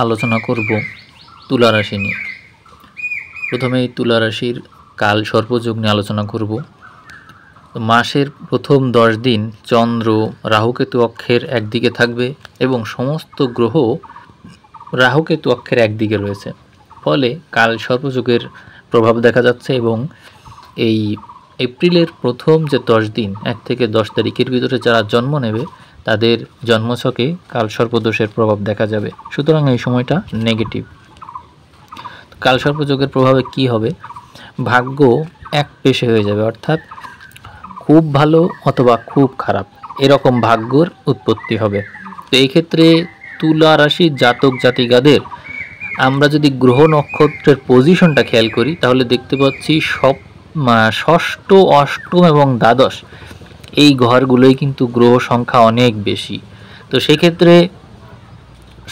আলোচনা করব তুলা রাশি নিয়ে। প্রথমেই তুলা রাশির কাল সর্পযোগ নিয়ে আলোচনা করব। মাসের প্রথম 10 দিন চন্দ্র রাহুকেতু অক্ষের একদিকে থাকবে এবং সমস্ত গ্রহ রাহুকেতু অক্ষের একদিকে রয়েছে, ফলে কাল সর্পযোগের প্রভাব দেখা যাচ্ছে। এবং এই এপ্রিলের প্রথম যে 10 দিন 1 থেকে 10 তারিখের ভিতরে যারা জন্ম নেবে তাদের জন্মছকে কাল সর্পদোষের প্রভাব দেখা যাবে। সুতরাং এই সময়টা নেগেটিভ। কাল সর্পযোগের প্রভাবে কি হবে? ভাগ্য এক পেশে হয়ে যাবে, অর্থাৎ খুব ভালো অথবা খুব খারাপ এরকম ভাগ্যর উৎপত্তি হবে। তো এই ক্ষেত্রে তুলা রাশির জাতক জাতিকাদের আমরা যদি গ্রহ নক্ষত্রের পজিশনটা খেয়াল করি তাহলে দেখতে পাচ্ছি ষষ্ঠ, অষ্টম এবং দ্বাদশ এই ঘরগুলোই কিন্তু গ্রহ সংখ্যা অনেক বেশি। তো সেক্ষেত্রে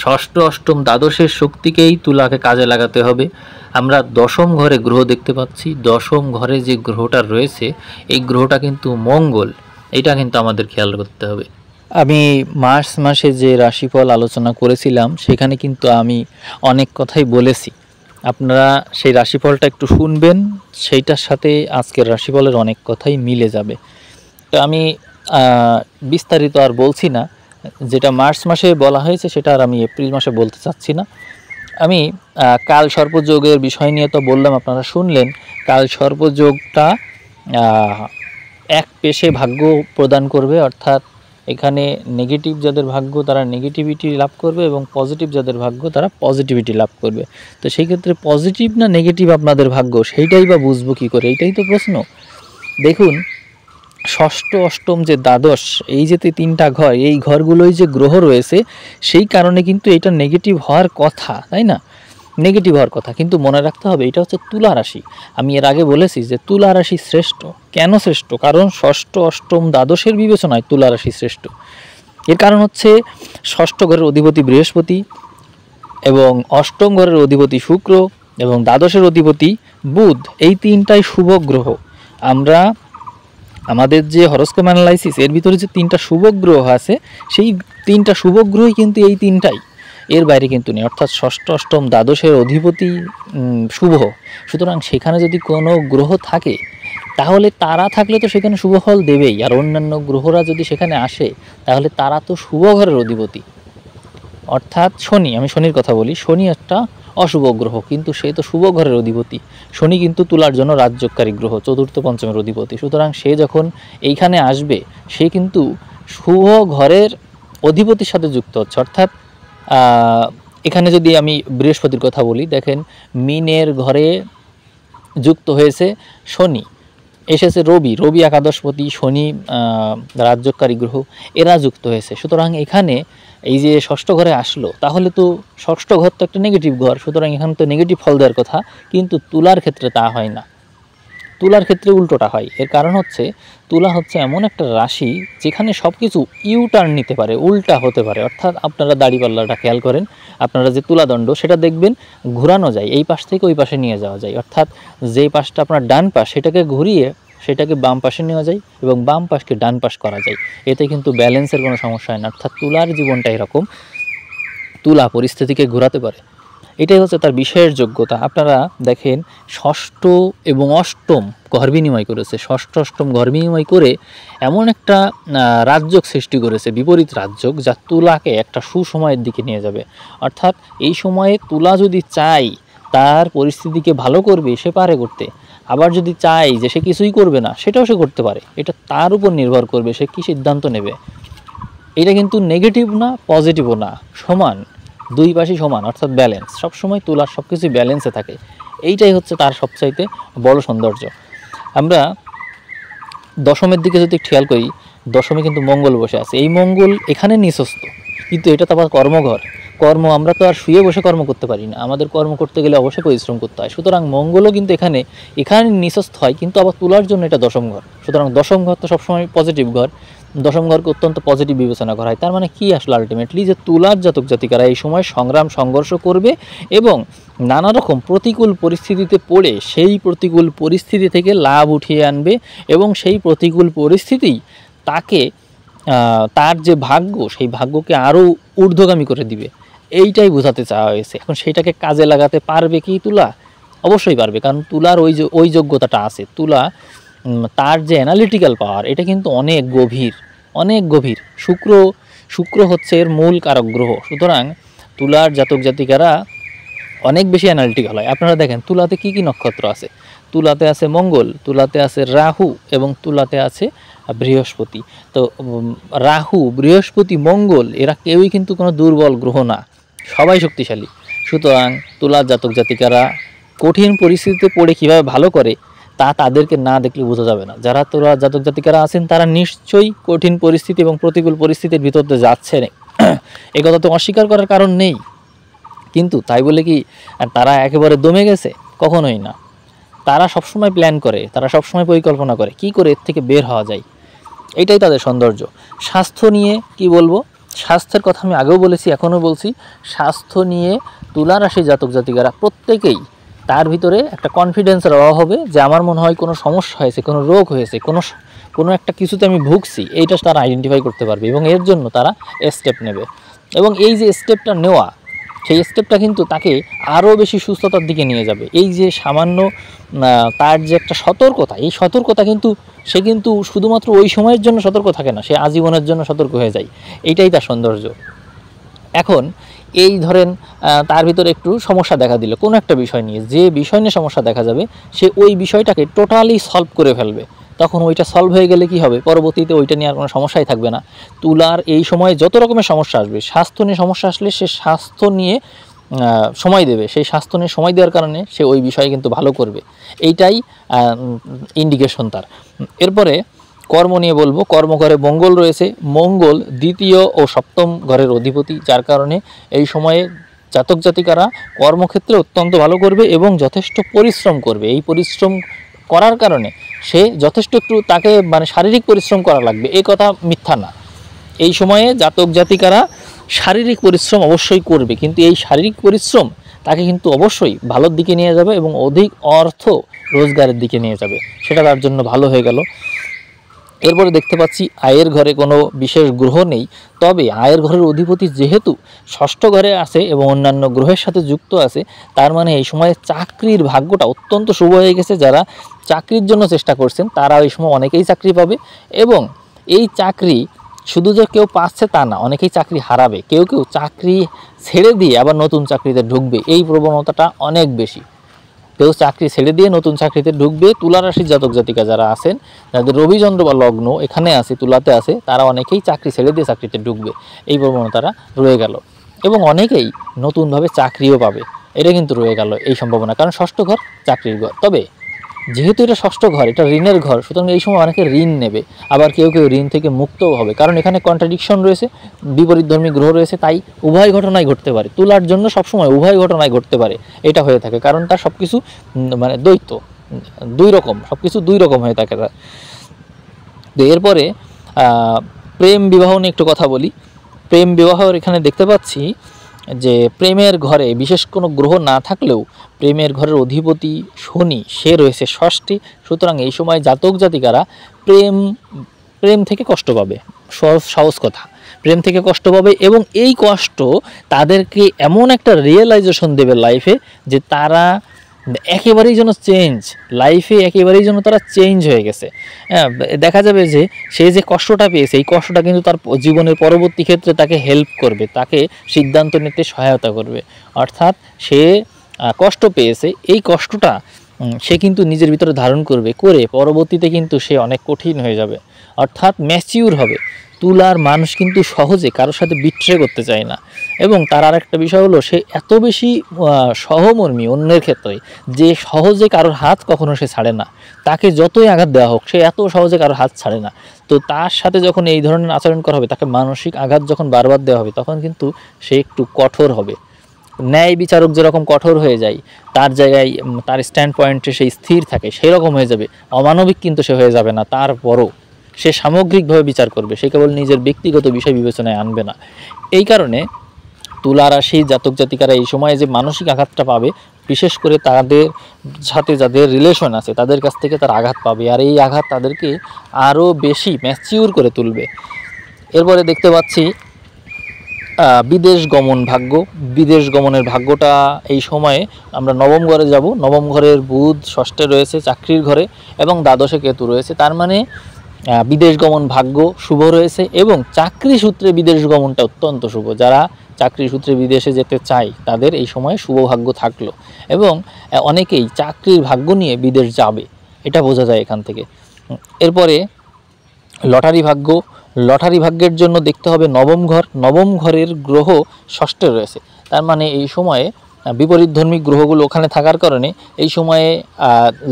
ষষ্ঠ, অষ্টম, দ্বাদশের শক্তিকেই তুলাকে কাজে লাগাতে হবে। আমরা দশম ঘরে গ্রহ দেখতে পাচ্ছি। দশম ঘরে যে গ্রহটা রয়েছে এই গ্রহটা কিন্তু মঙ্গল, এটা কিন্তু আমাদের খেয়াল করতে হবে। আমি মার্চ মাসে যে রাশিফল আলোচনা করেছিলাম সেখানে কিন্তু আমি অনেক কথাই বলেছি। আপনারা সেই রাশিফলটা একটু শুনবেন, সেইটার সাথে আজকের রাশিফলের অনেক কথাই মিলে যাবে। তো আমি বিস্তারিত আর বলছি না, যেটা মার্চ মাসে বলা হয়েছে সেটা আর আমি এপ্রিল মাসে বলতে চাচ্ছি না। আমি কাল সর্পযোগের বিষয় নিয়ে তো বললাম, আপনারা শুনলেন। কাল সর্পযোগটা এক পেশে ভাগ্য প্রদান করবে, অর্থাৎ এখানে নেগেটিভ যাদের ভাগ্য তারা নেগেটিভিটি লাভ করবে এবং পজিটিভ যাদের ভাগ্য তারা পজিটিভিটি লাভ করবে। তো সেই ক্ষেত্রে পজিটিভ না নেগেটিভ আপনাদের ভাগ্য সেইটাই বা বুঝবো কী করে? এইটাই তো প্রশ্ন। দেখুন, ষষ্ঠ, অষ্টম যে দ্বাদশ এই যে তিনটা ঘর, এই ঘরগুলোই যে গ্রহ রয়েছে সেই কারণে কিন্তু এটা নেগেটিভ হওয়ার কথা, তাই না? নেগেটিভ হওয়ার কথা, কিন্তু মনে রাখতে হবে এটা হচ্ছে তুলা রাশি। আমি এর আগে বলেছি যে তুলা রাশি শ্রেষ্ঠ। কেন শ্রেষ্ঠ? কারণ ষষ্ঠ, অষ্টম, দ্বাদশের বিবেচনায় তুলা রাশি শ্রেষ্ঠ। এর কারণ হচ্ছে ষষ্ঠ ঘরের অধিপতি বৃহস্পতি এবং অষ্টম ঘরের অধিপতি শুক্র এবং দ্বাদশের অধিপতি বুধ, এই তিনটাই শুভ গ্রহ। আমরা আমাদের যে হরোস্কোপ অ্যানালাইসিস এর ভিতরে যে 3টা শুভ গ্রহ আছে সেই 3টা শুভ গ্রহই কিন্তু এই 3টাই, এর বাইরে কিন্তু নেই। অর্থাৎ ষষ্ঠ, অষ্টম, দ্বাদশের অধিপতি শুভ। সুতরাং সেখানে যদি কোনো গ্রহ থাকে তাহলে তারা থাকলে তো সেখানে শুভ ফল দেবেই, আর অন্যান্য গ্রহরা যদি সেখানে আসে তাহলে তারা তো শুভ ঘরের অধিপতি। অর্থাৎ শনি, আমি শনির কথা বলি, শনি একটা অশুভ গ্রহ কিন্তু সে তো শুভ ঘরের অধিপতি। শনি কিন্তু তুলার জন্য রাজযোগকারী গ্রহ, চতুর্থ পঞ্চমের অধিপতি। সুতরাং সে যখন এইখানে আসবে সে কিন্তু শুভ ঘরের অধিপতির সাথে যুক্ত হচ্ছে। অর্থাৎ এখানে যদি আমি বৃহস্পতির কথা বলি, দেখেন মিনের ঘরে যুক্ত হয়েছে শনি, এসেছে রবি একাদশপতি, শনি রাজযোগকারী গ্রহ, এরা যুক্ত হয়েছে। সুতরাং এখানে এই যে ষষ্ঠ ঘরে আসলো, তাহলে তো ষষ্ঠ ঘর তো একটা নেগেটিভ ঘর, সুতরাং এখানে তো নেগেটিভ ফল দেওয়ার কথা, কিন্তু তুলার ক্ষেত্রে তা হয় না। তুলার ক্ষেত্রে উল্টোটা হয়। এর কারণ হচ্ছে তুলা হচ্ছে এমন একটা রাশি যেখানে সব কিছু ইউটার্ন নিতে পারে, উল্টা হতে পারে। অর্থাৎ আপনারা দাড়িপাল্লাটা খেয়াল করেন, আপনারা যে তুলাদণ্ড সেটা দেখবেন ঘোরানো যায়, এই পাশ থেকে ওই পাশে নিয়ে যাওয়া যায়। অর্থাৎ যেই পাশটা আপনার ডান পাশ সেটাকে ঘুরিয়ে সেটাকে বাম পাশে নেওয়া যায় এবং বাম পাশকে ডান পাশ করা যায়। এতে কিন্তু ব্যালেন্সের কোনো সমস্যা হয় না। অর্থাৎ তুলার জীবনটা এরকম, তুলা পরিস্থিতিকে ঘোরাতে পারে, এটাই হচ্ছে তার বিষয়ের যোগ্যতা। আপনারা দেখেন ষষ্ঠ এবং অষ্টম ঘর বিনিময় করেছে, ষষ্ঠ অষ্টম ঘর বিনিময় করে এমন একটা রাজযোগ সৃষ্টি করেছে, বিপরীত রাজযোগ, যা তুলাকে একটা সুসময়ের দিকে নিয়ে যাবে। অর্থাৎ এই সময়ে তুলা যদি চাই তার পরিস্থিতিকে ভালো করবে সে পারে করতে, আবার যদি চাই যে সে কিছুই করবে না সেটাও সে করতে পারে। এটা তার উপর নির্ভর করবে সে কী সিদ্ধান্ত নেবে। এটা কিন্তু নেগেটিভ না পজিটিভও না, সমান, দুই পাশই সমান, অর্থাৎ ব্যালেন্স। সবসময় তুলার সব কিছুই ব্যালেন্সে থাকে, এইটাই হচ্ছে তার সবচাইতে বড় সৌন্দর্য। আমরা দশমের দিকে যদি খেয়াল করি, দশমে কিন্তু মঙ্গল বসে আছে। এই মঙ্গল এখানে নিঃস্বস্ত, কিন্তু এটা তো আবার কর্মঘর। কর্ম, আমরা তো আর শুয়ে বসে কর্ম করতে পারি না, আমাদের কর্ম করতে গেলে অবশ্যই পরিশ্রম করতে হয়। সুতরাং মঙ্গলও কিন্তু এখানে নিঃস্বস্ত হয়, কিন্তু আবার তুলার জন্য এটা দশম ঘর। সুতরাং দশম ঘর তো সবসময় পজিটিভ ঘর, দশম ঘরকে অত্যন্ত পজিটিভ বিবেচনা করা হয়। তার মানে কি আসলে আলটিমেটলি যে তুলার জাতক জাতিকারা এই সময় সংগ্রাম সংঘর্ষ করবে এবং নানা রকম প্রতিকূল পরিস্থিতিতে পড়ে সেই প্রতিকূল পরিস্থিতি থেকে লাভ উঠিয়ে আনবে এবং সেই প্রতিকূল পরিস্থিতি তাকে তার যে ভাগ্য সেই ভাগ্যকে আরও ঊর্ধ্বগামী করে দিবে। এইটাই বোঝাতে চাওয়া হয়েছে। এখন সেইটাকে কাজে লাগাতে পারবে কি তুলা? অবশ্যই পারবে, কারণ তুলার ওই যোগ্যতাটা আছে। তুলা তার যে অ্যানালিটিক্যাল পাওয়ার এটা কিন্তু অনেক গভীর, অনেক গভীর। শুক্র হচ্ছে এর মূল কারক গ্রহ, সুতরাং তুলার জাতক জাতিকারা অনেক বেশি অ্যানালিটিক্যাল হয়। আপনারা দেখেন তুলাতে কি কি নক্ষত্র আছে। তুলাতে আছে মঙ্গল, তুলাতে আছে রাহু এবং তুলাতে আছে বৃহস্পতি। তো রাহু, বৃহস্পতি, মঙ্গল এরা কেউই কিন্তু কোনো দুর্বল গ্রহ না, সবাই শক্তিশালী। সুতরাং তুলার জাতক জাতিকারা কঠিন পরিস্থিতিতে পড়ে কীভাবে ভালো করে তা তাদেরকে না দেখলে বোঝা যাবে না। যারা তুলার জাতক জাতিকারা আছেন তারা নিশ্চয়ই কঠিন পরিস্থিতি এবং প্রতিকূল পরিস্থিতির ভিতর দিয়ে যাচ্ছে না, এই কথা তো অস্বীকার করার কারণ নেই। কিন্তু তাই বলে কি তারা একেবারে দমে গেছে? কখনোই না। তারা সবসময় প্ল্যান করে, তারা সবসময় পরিকল্পনা করে কী করে এর থেকে বের হওয়া যায়, এইটাই তাদের সৌন্দর্য। স্বাস্থ্য নিয়ে কি বলবো, স্বাস্থ্যের কথা আমি আগেও বলেছি, এখনও বলছি। স্বাস্থ্য নিয়ে তুলা রাশির জাতক জাতিকারা প্রত্যেকেই তার ভিতরে একটা কনফিডেন্সের অভাব হবে যে আমার মনে হয় কোনো সমস্যা হয়েছে, কোনো রোগ হয়েছে, কোনো একটা কিছুতে আমি ভুগছি, এইটা তারা আইডেন্টিফাই করতে পারবে এবং এর জন্য তারা স্টেপ নেবে। এবং এই যে স্টেপটা নেওয়া, সেই স্টেপটা কিন্তু তাকে আরও বেশি সুস্থতার দিকে নিয়ে যাবে। এই যে সামান্য তার যে একটা সতর্কতা, এই সতর্কতা কিন্তু সে কিন্তু শুধুমাত্র ওই সময়ের জন্য সতর্ক থাকে না, সে আজীবনের জন্য সতর্ক হয়ে যায়। এইটাই তার সৌন্দর্য। এখন এই ধরেন তার ভিতরে একটু সমস্যা দেখা দিল কোনো একটা বিষয় নিয়ে, যে বিষয় নিয়ে সমস্যা দেখা যাবে সে ওই বিষয়টাকে টোটালি সলভ করে ফেলবে। তখন ওইটা সলভ হয়ে গেলে কি হবে, পরবর্তীতে ওইটা নিয়ে আর কোনো সমস্যাই থাকবে না। তুলার এই সময়ে যত রকমের সমস্যা আসবে, স্বাস্থ্য নিয়ে সমস্যা আসলে সে স্বাস্থ্য নিয়ে সময় দেবে, সেই স্বাস্থ্য নিয়ে সময় দেওয়ার কারণে সে ওই বিষয়ে কিন্তু ভালো করবে। এইটাই ইন্ডিকেশন তার। এরপরে কর্ম নিয়ে বলবো। কর্মঘরে মঙ্গল রয়েছে, মঙ্গল দ্বিতীয় ও সপ্তম ঘরের অধিপতি, যার কারণে এই সময়ে জাতক জাতিকারা কর্মক্ষেত্রে অত্যন্ত ভালো করবে এবং যথেষ্ট পরিশ্রম করবে। এই পরিশ্রম করার কারণে সে যথেষ্ট একটু তাকে মানে শারীরিক পরিশ্রম করা লাগবে, এই কথা মিথ্যা না। এই সময়ে জাতক জাতিকারা শারীরিক পরিশ্রম অবশ্যই করবে, কিন্তু এই শারীরিক পরিশ্রম তাকে কিন্তু অবশ্যই ভালোর দিকে নিয়ে যাবে এবং অধিক অর্থ রোজগারের দিকে নিয়ে যাবে, সেটা তার জন্য ভালো হয়ে গেল। এরপরে দেখতে পাচ্ছি আয়ের ঘরে কোনো বিশেষ গ্রহ নেই, তবে আয়ের ঘরের অধিপতি যেহেতু ষষ্ঠ ঘরে আছে এবং অন্যান্য গ্রহের সাথে যুক্ত আছে, তার মানে এই সময়ে চাকরির ভাগ্যটা অত্যন্ত শুভ হয়ে গেছে। যারা চাকরির জন্য চেষ্টা করছেন তারা এই সময় অনেকেই চাকরি পাবে এবং এই চাকরি শুধু যে কেউ পাচ্ছে তা না, অনেকেই চাকরি হারাবে, কেউ কেউ চাকরি ছেড়ে দিয়ে আবার নতুন চাকরিতে ঢুকবে, এই প্রবণতাটা অনেক বেশি। কেউ চাকরি ছেড়ে দিয়ে নতুন চাকরিতে ঢুকবে। তুলা রাশির জাতক জাতিকা যারা আছেন, যাদের রবিচন্দ্র বা লগ্ন এখানে আছে, তুলাতে আছে, তারা অনেকেই চাকরি ছেড়ে দিয়ে চাকরিতে ঢুকবে, এই প্রবণতাটা রয়ে গেল। এবং অনেকেই নতুনভাবে চাকরিও পাবে, এটা কিন্তু রয়ে গেল এই সম্ভাবনা, কারণ ষষ্ঠ ঘর চাকরির ঘর। তবে যেহেতু এটা ষষ্ঠ ঘর, এটা ঋণের ঘর, সুতরাং এই সময় অনেকে ঋণ নেবে, আবার কেউ কেউ ঋণ থেকে মুক্তও হবে, কারণ এখানে কন্ট্রাডিকশন রয়েছে, বিপরীতধর্মী গ্রহ রয়েছে, তাই উভয় ঘটনাই ঘটতে পারে। তুলার জন্য সবসময় উভয় ঘটনাই ঘটতে পারে, এটা হয়ে থাকে, কারণ তার সব কিছু মানে দ্বৈত, দুই রকম, সব কিছু দুই রকম হয়ে থাকে তার। এরপরে প্রেম বিবাহ নিয়ে একটু কথা বলি। প্রেম বিবাহের এখানে দেখতে পাচ্ছি যে প্রেমের ঘরে বিশেষ কোনো গ্রহ না থাকলেও প্রেমের ঘরের অধিপতি শনি, সে রয়েছে ষষ্ঠী। সুতরাং এই সময় জাতক জাতিকারা প্রেম থেকে কষ্ট পাবে, সহজ কথা, প্রেম থেকে কষ্ট পাবে এবং এই কষ্ট তাদেরকে এমন একটা রিয়েলাইজেশন দেবে লাইফে যে তারা একেবারেই যেন লাইফে একেবারেই যেন তারা চেঞ্জ হয়ে গেছে। হ্যাঁ, দেখা যাবে যে সে যে কষ্টটা পেয়েছে, এই কষ্টটা কিন্তু তার জীবনের পরবর্তী ক্ষেত্রে তাকে হেল্প করবে, তাকে সিদ্ধান্ত নিতে সহায়তা করবে। অর্থাৎ সে কষ্ট পেয়েছে, এই কষ্টটা সে কিন্তু নিজের ভিতরে ধারণ করবে, করে পরবর্তীতে কিন্তু সে অনেক কঠিন হয়ে যাবে, অর্থাৎ ম্যাচিউর হবে। তুলার মানুষ কিন্তু সহজে কারোর সাথে বিট্রে করতে চায় না, এবং তার আর একটা বিষয় হলো সে এত বেশি সহমর্মী অন্যের ক্ষেত্রে যে সহজে কারোর হাত কখনো সে ছাড়ে না, তাকে যতই আঘাত দেওয়া হোক সে এত সহজে কারোর হাত ছাড়ে না। তো তার সাথে যখন এই ধরনের আচরণ করা হবে, তাকে মানসিক আঘাত যখন বারবার দেওয়া হবে, তখন কিন্তু সে একটু কঠোর হবে। ন্যায় বিচারক যেরকম কঠোর হয়ে যায়, তার জায়গায় তার স্ট্যান্ড পয়েন্টে সে স্থির থাকে, সেই রকম হয়ে যাবে। অমানবিক কিন্তু সে হয়ে যাবে না, তারপরও সে সামগ্রিকভাবে বিচার করবে, সে কেবল নিজের ব্যক্তিগত বিষয় বিবেচনায় আনবে না। এই কারণে তুলা রাশি জাতক জাতিকারা এই সময়ে যে মানসিক আঘাতটা পাবে, বিশেষ করে তাদের সাথে যাদের রিলেশন আছে তাদের কাছ থেকে তার আঘাত পাবে, আর এই আঘাত তাদেরকে আরও বেশি ম্যাচিউর করে তুলবে। এরপরে দেখতে পাচ্ছি বিদেশ গমন ভাগ্য, বিদেশ গমনের ভাগ্যটা এই সময়ে আমরা নবম ঘরে যাব। নবম ঘরের বুধ ষষ্ঠে রয়েছে চাকরির ঘরে এবং দ্বাদশে কেতু রয়েছে, তার মানে বিদেশ গমন ভাগ্য শুভ রয়েছে এবং চাকরি সূত্রে বিদেশ গমনটা অত্যন্ত শুভ। যারা চাকরি সূত্রে বিদেশে যেতে চায় তাদের এই সময়ে শুভ ভাগ্য থাকলো এবং অনেকেই চাকরির ভাগ্য নিয়ে বিদেশ যাবে, এটা বোঝা যায় এখান থেকে। এরপরে লটারি ভাগ্য, লটারি ভাগ্যের জন্য দেখতে হবে নবম ঘর। নবম ঘরের গ্রহ ষষ্ঠে রয়েছে, তার মানে এই সময়ে বিপরীতধর্মী গ্রহগুলো ওখানে থাকার কারণে এই সময়ে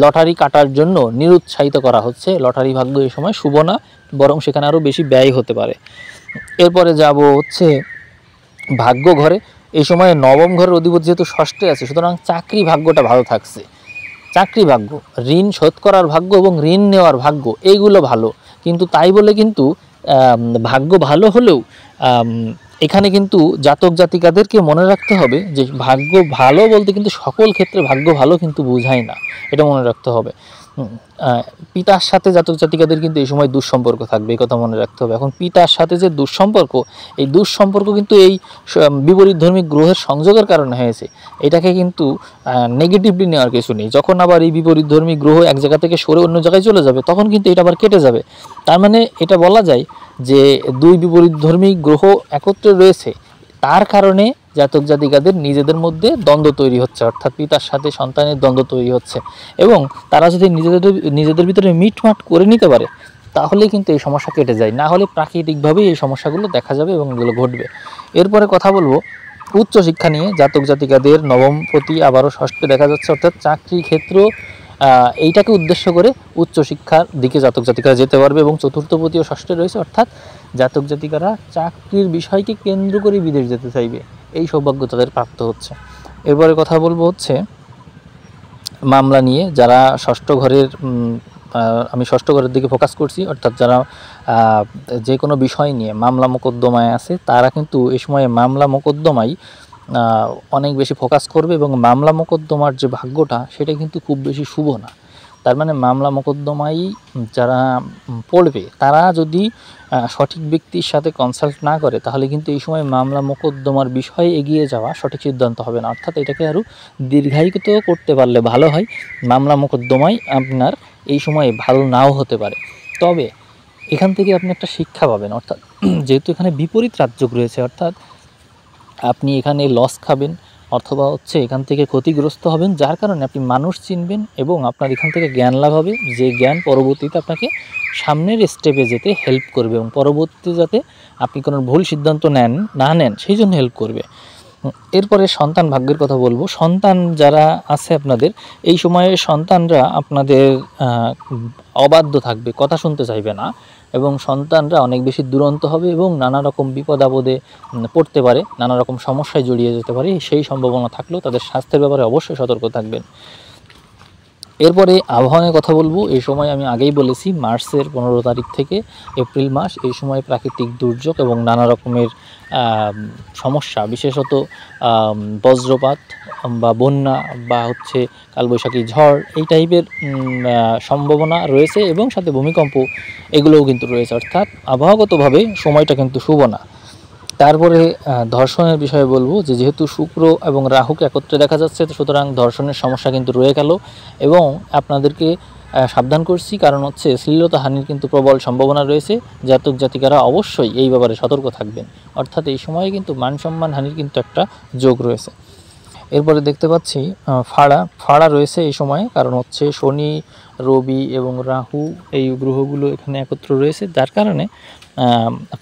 লটারি কাটার জন্য নিরুৎসাহিত করা হচ্ছে। লটারি ভাগ্য এই সময় শুভ না, বরং সেখানে আরও বেশি ব্যয় হতে পারে। এরপরে যাব হচ্ছে ভাগ্য ঘরে। এই সময়ে নবম ঘরের অধিপতি যেহেতু ষষ্ঠে আছে, সুতরাং চাকরি ভাগ্যটা ভালো থাকছে। চাকরি ভাগ্য, ঋণ শোধ করার ভাগ্য এবং ঋণ নেওয়ার ভাগ্য এইগুলো ভালো, কিন্তু তাই বলে কিন্তু ভাগ্য ভালো হলেও এখানে কিন্তু জাতক জাতিকাদেরকে মনে রাখতে হবে যে ভাগ্য ভালো বলতে কিন্তু সকল ক্ষেত্রে ভাগ্য ভালো কিন্তু বোঝায় না, এটা মনে রাখতে হবে। পিতার সাথে জাতক জাতিকাদের কিন্তু এই সময় দুঃসম্পর্ক থাকবে, এই কথা মনে রাখতে হবে। এখন পিতার সাথে যে দুঃসম্পর্ক, এই দুঃসম্পর্ক কিন্তু এই বিপরীতধর্মী গ্রহের সংযোগের কারণে হয়েছে। এটাকে কিন্তু নেগেটিভলি নেওয়ার কিছু নেই। যখন আবার এই বিপরীতধর্মী গ্রহ এক জায়গা থেকে সরে অন্য জায়গায় চলে যাবে, তখন কিন্তু এটা আবার কেটে যাবে। তার মানে এটা বলা যায় যে দুই বিপরীতধর্মী গ্রহ একত্রে রয়েছে, তার কারণে জাতক জাতিকাদের নিজেদের মধ্যে দ্বন্দ্ব তৈরি হচ্ছে, অর্থাৎ পিতার সাথে সন্তানের দ্বন্দ্ব তৈরি হচ্ছে। এবং তারা যদি নিজেদের ভিতরে মিটমাট করে নিতে পারে, তাহলে কিন্তু এই সমস্যা কেটে যায়, না হলে প্রাকৃতিকভাবেই এই সমস্যাগুলো দেখা যাবে এবং এগুলো ঘটবে। এরপরে কথা বলবো উচ্চশিক্ষা নিয়ে। জাতক জাতিকাদের নবমপতি আবারও ষষ্ঠে দেখা যাচ্ছে, অর্থাৎ চাকরি ক্ষেত্র এইটাকে উদ্দেশ্য করে উচ্চশিক্ষার দিকে জাতক জাতিকারা যেতে পারবে এবং চতুর্থপতিও ষষ্ঠে রয়েছে, অর্থাৎ জাতক জাতিকারা চাকরির বিষয়কে কেন্দ্র করে বিদেশ যেতে চাইবে, এই সৌভাগ্য তাদের প্রাপ্ত হচ্ছে। এরপরে কথা বলবো হচ্ছে মামলা নিয়ে। যারা ষষ্ঠ ঘরের আমি ষষ্ঠ ঘরের দিকে ফোকাস করছি, অর্থাৎ যারা যে কোনো বিষয় নিয়ে মামলা মোকদ্দমায় আছে, তারা কিন্তু এই সময়ে মামলা মোকদ্দমায় অনেক বেশি ফোকাস করবে এবং মামলা মোকদ্দমার যে ভাগ্যটা সেটা কিন্তু খুব বেশি শুভ না। তার মানে মামলা মোকদ্দমায় যারা পড়বে, তারা যদি সঠিক ব্যক্তির সাথে কনসাল্ট না করে, তাহলে কিন্তু এই সময় মামলা মোকদ্দমার বিষয়ে এগিয়ে যাওয়া সঠিক সিদ্ধান্ত হবে না, অর্থাৎ এটাকে আরও দীর্ঘায়িত করতে পারলে ভালো হয়। মামলা মোকদ্দমায় আপনার এই সময়ে ভালো নাও হতে পারে, তবে এখান থেকে আপনি একটা শিক্ষা পাবেন, অর্থাৎ যেহেতু এখানে বিপরীত রাজযোগ রয়েছে, অর্থাৎ আপনি এখানে লস খাবেন অথবা হচ্ছে এখান থেকে ক্ষতিগ্রস্ত হবেন, যার কারণে আপনি মানুষ চিনবেন এবং আপনার এখান থেকে জ্ঞান লাভ হবে, যে জ্ঞান পরবর্তীতে আপনাকে সামনের স্টেপে যেতে হেল্প করবে এবং পরবর্তীতে যাতে আপনি কোনো ভুল সিদ্ধান্ত নেন সেই জন্য হেল্প করবে। এরপরে সন্তান ভাগ্যের কথা বলবো। সন্তান যারা আছে আপনাদের, এই সময়ে সন্তানরা আপনাদের অবাধ্য থাকবে, কথা শুনতে চাইবে না এবং সন্তানরা অনেক বেশি দুরন্ত হবে এবং নানা রকম বিপদ আপদে পড়তে পারে, নানা রকম সমস্যায় জড়িয়ে যেতে পারে, সেই সম্ভাবনা থাকলেও তাদের স্বাস্থ্যের ব্যাপারে অবশ্যই সতর্ক থাকবেন। এরপরে আবহাওয়ার কথা বলবো। এই সময় আমি আগেই বলেছি, মার্চের 15 তারিখ থেকে এপ্রিল মাস, এই সময় প্রাকৃতিক দুর্যোগ এবং নানা রকমের সমস্যা, বিশেষত বজ্রপাত বা বন্যা বা হচ্ছে কালবৈশাখী ঝড়, এই টাইপের সম্ভাবনা রয়েছে এবং সাথে ভূমিকম্প এগুলোও কিন্তু রয়েছে, অর্থাৎ আবহাওয়াগতভাবে সময়টা কিন্তু শুভ না। তারপরে ধর্ষণের বিষয়ে বলবো, যে যেহেতু শুক্র এবং রাহুকে একত্রে দেখা যাচ্ছে, সুতরাং ধর্ষণের সমস্যা কিন্তু রয়ে গেল এবং আপনাদেরকে সাবধান করছি, কারণ হচ্ছে শ্লীলতাহানির কিন্তু প্রবল সম্ভাবনা রয়েছে। জাতক জাতিকারা অবশ্যই এই ব্যাপারে সতর্ক থাকবেন, অর্থাৎ এই সময়ে কিন্তু মান সম্মান হানির কিন্তু একটা যোগ রয়েছে। এরপরে দেখতে পাচ্ছি ফাড়া রয়েছে এই সময়ে, কারণ হচ্ছে শনি, রবি এবং রাহু এই গ্রহগুলো এখানে একত্র রয়েছে, যার কারণে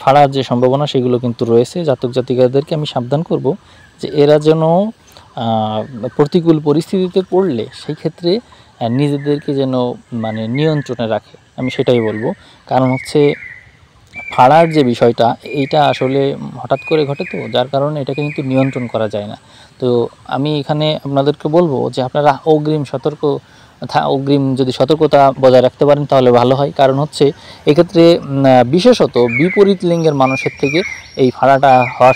ফাড়ার যে সম্ভাবনা সেগুলো কিন্তু রয়েছে। জাতক জাতিকাদেরকে আমি সাবধান করব যে এরা যেন প্রতিকূল পরিস্থিতিতে পড়লে সেই ক্ষেত্রে নিজেদেরকে যেন মানে নিয়ন্ত্রণে রাখে, আমি সেটাই বলবো। কারণ হচ্ছে ফাড়ার যে বিষয়টা, এইটা আসলে হঠাৎ করে ঘটে, তো যার কারণে এটাকে কিন্তু নিয়ন্ত্রণ করা যায় না। তো আমি এখানে আপনাদেরকে বলবো যে আপনারা অগ্রিম যদি সতর্কতা বজায় রাখতে পারেন তাহলে ভালো হয়। কারণ হচ্ছে এক্ষেত্রে বিশেষত বিপরীত লিঙ্গের মানুষের থেকে এই ফাড়াটা হওয়ার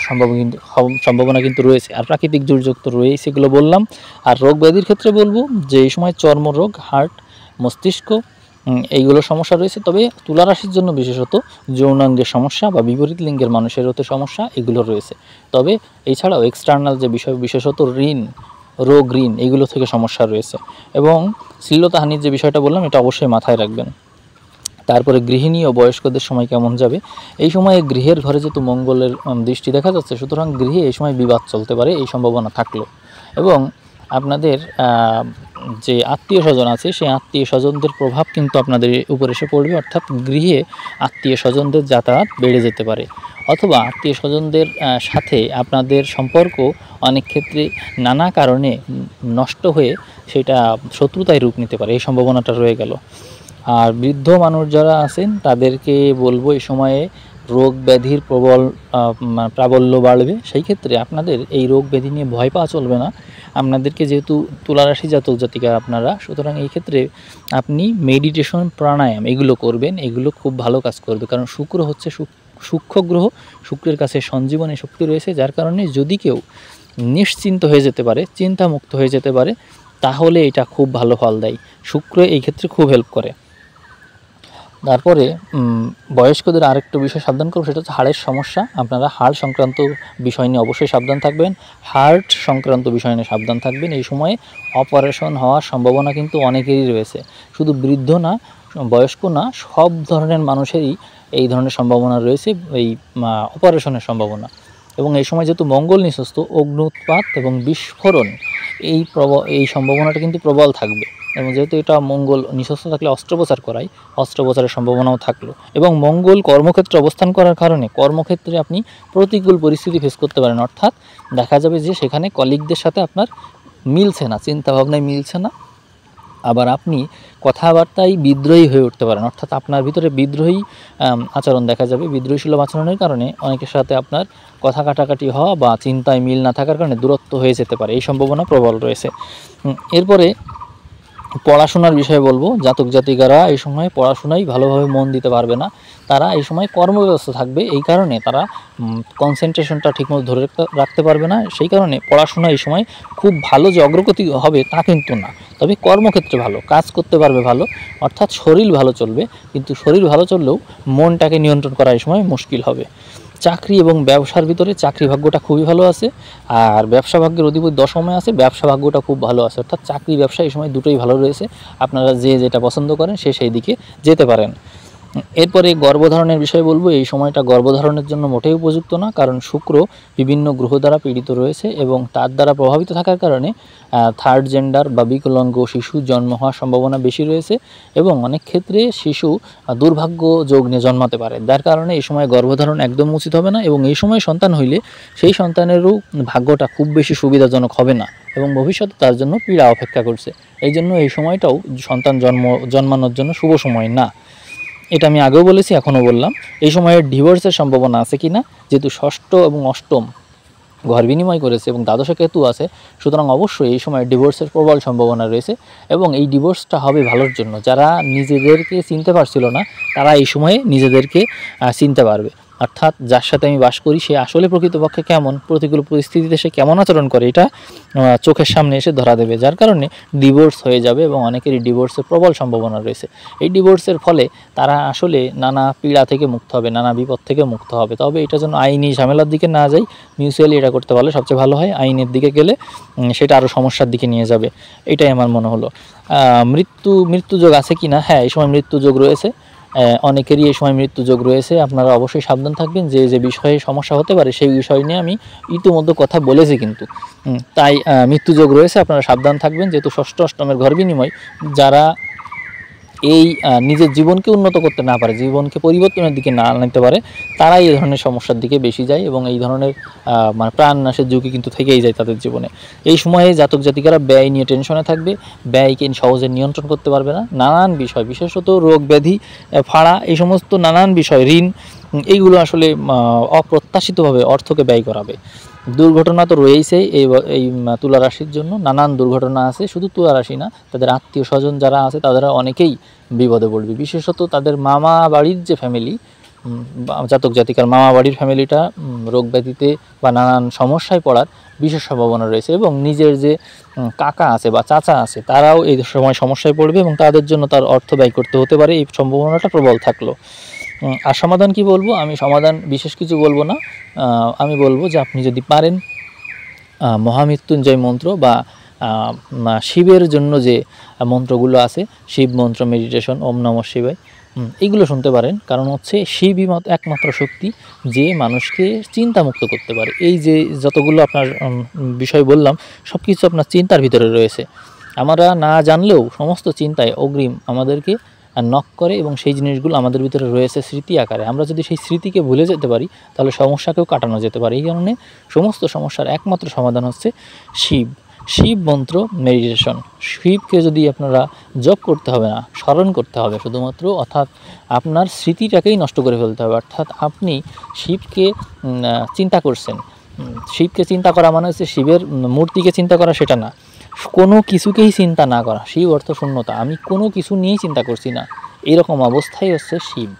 সম্ভাবনা কিন্তু রয়েছে। আর প্রাকৃতিক দুর্যোগ তো রয়েছে, সেগুলো বললাম। আর রোগ ব্যাধির ক্ষেত্রে বলবো যে এই সময় চর্মরোগ, হার্ট, মস্তিষ্ক এইগুলো সমস্যা রয়েছে। তবে তুলা রাশির জন্য বিশেষত যৌনাঙ্গের সমস্যা বা বিপরীত লিঙ্গের মানুষের হতে সমস্যা এগুলো রয়েছে। তবে এছাড়াও এক্সটার্নাল যে বিষয়, বিশেষত রোগ ঋণ এগুলো থেকে সমস্যা রয়েছে। এবং শ্লীলতাহানির যে বিষয়টা বললাম, এটা অবশ্যই মাথায় রাখবেন। তারপরে গৃহিণী ও বয়স্কদের সময় কেমন যাবে? এই সময়ে গৃহের ঘরে যেহেতু মঙ্গলের দৃষ্টি দেখা যাচ্ছে, সুতরাং গৃহে এই সময় বিবাদ চলতে পারে, এই সম্ভাবনা থাকলো। এবং আপনাদের যে আত্মীয় স্বজন আছে, সেই আত্মীয় স্বজনদের প্রভাব কিন্তু আপনাদের উপর এসে পড়বে, অর্থাৎ গৃহে আত্মীয় স্বজনদের যাতায়াত বেড়ে যেতে পারে, অথবা আত্মীয় স্বজনদের সাথে আপনাদের সম্পর্ক অনেক ক্ষেত্রে নানা কারণে নষ্ট হয়ে সেটা শত্রুতায় রূপ নিতে পারে, এই সম্ভাবনাটা রয়ে গেল। আর বৃদ্ধ মানুষ যারা আছেন তাদেরকে বলবো এই সময়ে রোগ ব্যাধির প্রাবল্য বাড়বে। সেই ক্ষেত্রে আপনাদের এই রোগ ব্যাধি নিয়ে ভয় পাওয়া চলবে না। আপনাদেরকে যেহেতু তুলারাশি জাতক জাতিকা আপনারা, সুতরাং এই ক্ষেত্রে আপনি মেডিটেশন, প্রাণায়াম এগুলো করবেন, এগুলো খুব ভালো কাজ করবে। কারণ শুক্র হচ্ছে সূক্ষ্ম গ্রহ, শুক্রের কাছে সঞ্জীবনী শক্তি রয়েছে, যার কারণে যদি কেউ নিশ্চিন্ত হয়ে যেতে পারে, চিন্তামুক্ত হয়ে যেতে পারে, তাহলে এটা খুব ভালো ফল দেয়। শুক্র এই ক্ষেত্রে খুব হেল্প করে। তারপরে বয়স্কদের আরেকটু বিষয় সাবধান করব, সেটা হচ্ছে হাড়ের সমস্যা। আপনারা হাড় সংক্রান্ত বিষয় নিয়ে অবশ্যই সাবধান থাকবেন, হার্ট সংক্রান্ত বিষয় নিয়ে সাবধান থাকবেন। এই সময়ে অপারেশন হওয়ার সম্ভাবনা কিন্তু অনেকেরই রয়েছে, শুধু বৃদ্ধ না, বয়স্ক না, সব ধরনের মানুষেরই এই ধরনের সম্ভাবনা রয়েছে, এই অপারেশনের সম্ভাবনা। এবং এই সময় যেহেতু মঙ্গল নিঃস্ত, অগ্নুৎপাত এবং বিস্ফোরণ এই সম্ভাবনাটা কিন্তু প্রবল থাকবে। এবং যেহেতু এটা মঙ্গল নিঃস্ত থাকলে অস্ত্রোপচার করায়, অস্ত্রোপচারের সম্ভাবনাও থাকলো। এবং মঙ্গল কর্মক্ষেত্রে অবস্থান করার কারণে কর্মক্ষেত্রে আপনি প্রতিকূল পরিস্থিতি ফেস করতে পারেন, অর্থাৎ দেখা যাবে যে সেখানে কলিগদের সাথে আপনার মিলছে না, চিন্তাভাবনায় মিলছে না, আবার আপনি কথাবার্তায় বিদ্রোহী হয়ে উঠতে পারেন, অর্থাৎ আপনার ভিতরে বিদ্রোহী আচরণ দেখা যাবে। বিদ্রোহীসুলভ আচরণের কারণে অনেকের সাথে আপনার কথা কাটাকাটি হওয়া বা চিন্তায় মিল না থাকার কারণে দূরত্ব হয়ে যেতে পারে, এই সম্ভাবনা প্রবল রয়েছে। এরপরে পড়াশোনার বিষয়ে বলবো, জাতক জাতিকারা এই সময় পড়াশোনায় ভালোভাবে মন দিতে পারবে না, তারা এই সময় কর্মব্যস্ত থাকবে, এই কারণে তারা কনসেন্ট্রেশনটা ঠিকমতো ধরে রাখতে পারবে না। সেই কারণে পড়াশোনা এই সময় খুব ভালো যে অগ্রগতি হবে তা কিন্তু না, তবে কর্মক্ষেত্রে ভালো কাজ করতে পারবে ভালো, অর্থাৎ শরীর ভালো চলবে। কিন্তু শরীর ভালো চললেও মনটাকে নিয়ন্ত্রণ করা এই সময় মুশকিল হবে। চাকরি এবং ব্যবসার ভিতরে চাকরি ভাগ্যটা খুবই ভালো আছে, আর ব্যবসা ভাগ্যের অধিপতি দশমে আছে, ব্যবসা ভাগ্যটা খুব ভালো আছে, অর্থাৎ চাকরি ব্যবসা এই সময় দুটোই ভালো রয়েছে। আপনারা যে যেটা পছন্দ করেন সেই দিকে যেতে পারেন। এরপরে গর্ভধারণের বিষয়ে বলবো, এই সময়টা গর্ভধারণের জন্য মোটেই উপযুক্ত না, কারণ শুক্র বিভিন্ন গ্রহ দ্বারা পীড়িত রয়েছে এবং তার দ্বারা প্রভাবিত থাকার কারণে থার্ড জেন্ডার বা বিকলাঙ্গ শিশু জন্ম হওয়ার সম্ভাবনা বেশি রয়েছে এবং অনেক ক্ষেত্রে শিশু দুর্ভাগ্য যোগ নিয়ে জন্মাতে পারে, যার কারণে এই সময় গর্ভধারণ একদম উচিত হবে না। এবং এই সময় সন্তান হইলে সেই সন্তানেরও ভাগ্যটা খুব বেশি সুবিধাজনক হবে না এবং ভবিষ্যতে তার জন্য পীড়া অপেক্ষা করছে। এই জন্য এই সময়টাও সন্তান জন্মানোর জন্য শুভ সময় না। এটা আমি আগেও বলেছি, এখনও বললাম। এই সময়ে ডিভোর্সের সম্ভাবনা আছে কি না, যেহেতু ষষ্ঠ এবং অষ্টম ঘর বিনিময় করেছে এবং দ্বাদশে কেতু আছে, সুতরাং অবশ্যই এই সময় ডিভোর্সের প্রবল সম্ভাবনা রয়েছে এবং এই ডিভোর্সটা হবে ভালোর জন্য। যারা নিজেদেরকে চিনতে পারছিল না, তারা এই সময়ে নিজেদেরকে চিনতে পারবে, অর্থাৎ যার সাথে আমি বাস করি সে আসলে প্রকৃতপক্ষে কেমন, প্রতিকূল পরিস্থিতিতে সে কেমন আচরণ করে, এটা চোখের সামনে এসে ধরা দেবে, যার কারণে ডিভোর্স হয়ে যাবে এবং অনেকেরই ডিভোর্সের প্রবল সম্ভাবনা রয়েছে। এই ডিভোর্সের ফলে তারা আসলে নানা পীড়া থেকে মুক্ত হবে, নানা বিপদ থেকে মুক্ত হবে। তবে এটা যেন আইনি ঝামেলার দিকে না যায়, মিউচুয়ালি এটা করতে পারলে সবচেয়ে ভালো হয়। আইনের দিকে গেলে সেটা আরও সমস্যার দিকে নিয়ে যাবে, এটাই আমার মনে হলো। মৃত্যুযোগ আছে কি না? হ্যাঁ, এই সময় মৃত্যুযোগ রয়েছে, অনেকেরই এই সময় মৃত্যুযোগ রয়েছে। আপনারা অবশ্যই সাবধান থাকবেন, যে যে বিষয়ে সমস্যা হতে পারে সেই বিষয় নিয়ে আমি ইতিমধ্যে কথা বলেছি কিন্তু। তাই মৃত্যুযোগ রয়েছে, আপনারা সাবধান থাকবেন। যেহেতু ষষ্ঠ অষ্টমের ঘর বিনিময়, যারা এই নিজের জীবনকে উন্নত করতে না পারে, জীবনকে পরিবর্তনের দিকে না নিতে পারে, তারাই এই ধরনের সমস্যার দিকে বেশি যায় এবং এই ধরনের মানে প্রাণনাশের ঝুঁকি কিন্তু থেকেই যায় তাদের জীবনে। এই সময়ে জাতক জাতিকারা ব্যয় নিয়ে টেনশনে থাকবে, ব্যয়কে সহজে নিয়ন্ত্রণ করতে পারবে না। নানান বিষয়, বিশেষত রোগ ব্যাধি, ফাড়া, এই সমস্ত নানান বিষয়, ঋণ, এইগুলো আসলে অপ্রত্যাশিতভাবে অর্থকে ব্যয় করাবে। দুর্ঘটনা তো রয়েইছে এই তুলা রাশির জন্য, নানান দুর্ঘটনা আছে। শুধু তুলা রাশি না, তাদের আত্মীয় স্বজন যারা আছে তাদের অনেকেই বিপদে পড়বে, বিশেষত তাদের মামা বাড়ির যে ফ্যামিলি, জাতক জাতিকার মামা বাড়ির ফ্যামিলিটা রোগ ব্যাধিতে বা নানান সমস্যায় পড়ার বিশেষ সম্ভাবনা রয়েছে, এবং নিজের যে কাকা আছে বা চাচা আছে তারাও এই সময় সমস্যায় পড়বে এবং তাদের জন্য তার অর্থ ব্যয় করতে হতে পারে, এই সম্ভাবনাটা প্রবল থাকলো। আর সমাধান কি বলবো, আমি সমাধান বিশেষ কিছু বলবো না। আমি বলবো যে আপনি যদি পারেন মহামৃত্যুঞ্জয় মন্ত্র বা শিবের জন্য যে মন্ত্রগুলো আছে, শিব মন্ত্র, মেডিটেশন, ওম নমঃ শিবায়, এইগুলো শুনতে পারেন। কারণ হচ্ছে শিবই একমাত্র শক্তি যে মানুষকে চিন্তামুক্ত করতে পারে। এই যে যতগুলো আপনার বিষয় বললাম সব কিছু আপনার চিন্তার ভিতরে রয়েছে। আমরা না জানলেও সমস্ত চিন্তায় অগ্রিম আমাদেরকে নক করে, এবং সেই জিনিসগুলো আমাদের ভিতরে রয়েছে স্মৃতি আকারে। আমরা যদি সেই স্মৃতিকে ভুলে যেতে পারি তাহলে সমস্যাকেও কাটানো যেতে পারে। এই কারণে সমস্ত সমস্যার একমাত্র সমাধান হচ্ছে শিব মন্ত্র, মেডিটেশন। শিবকে যদি আপনারা জপ করতে হবে না, স্মরণ করতে হবে শুধুমাত্র, অর্থাৎ আপনার স্মৃতিটাকেই নষ্ট করে ফেলতে হবে। অর্থাৎ আপনি শিবকে চিন্তা করছেন, শিবকে চিন্তা করা মানে হচ্ছে শিবের মূর্তিকে চিন্তা করা, সেটা না। কোনো কিছুকেই চিন্তা না করা, শিব অর্থ শূন্যতা। আমি কোনো কিছু নিয়েই চিন্তা করছি না, এরকম অবস্থাই হচ্ছে শিব।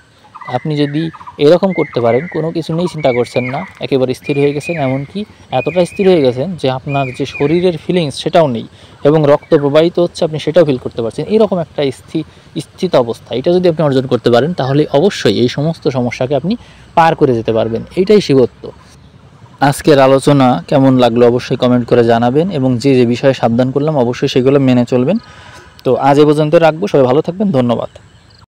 আপনি যদি এরকম করতে পারেন, কোনো কিছু নিয়েই চিন্তা করছেন না, একেবারে স্থির হয়ে গেছেন, এমনকি এতটা স্থির হয়ে গেছেন যে আপনার যে শরীরের ফিলিংস সেটাও নেই এবং রক্ত প্রবাহিত হচ্ছে আপনি সেটাও ফিল করতে পারছেন, এরকম একটা স্থিত অবস্থা, এটা যদি আপনি অর্জন করতে পারেন তাহলে অবশ্যই এই সমস্ত সমস্যাকে আপনি পার করে যেতে পারবেন। এইটাই শিবত্ব। আজকের আলোচনা কেমন লাগলো অবশ্যই কমেন্ট করে জানাবেন, এবং যে যে বিষয়ে সাবধান করলাম অবশ্যই সেগুলো মেনে চলবেন। তো আজ এ পর্যন্ত রাখবো। সবাই ভালো থাকবেন, ধন্যবাদ।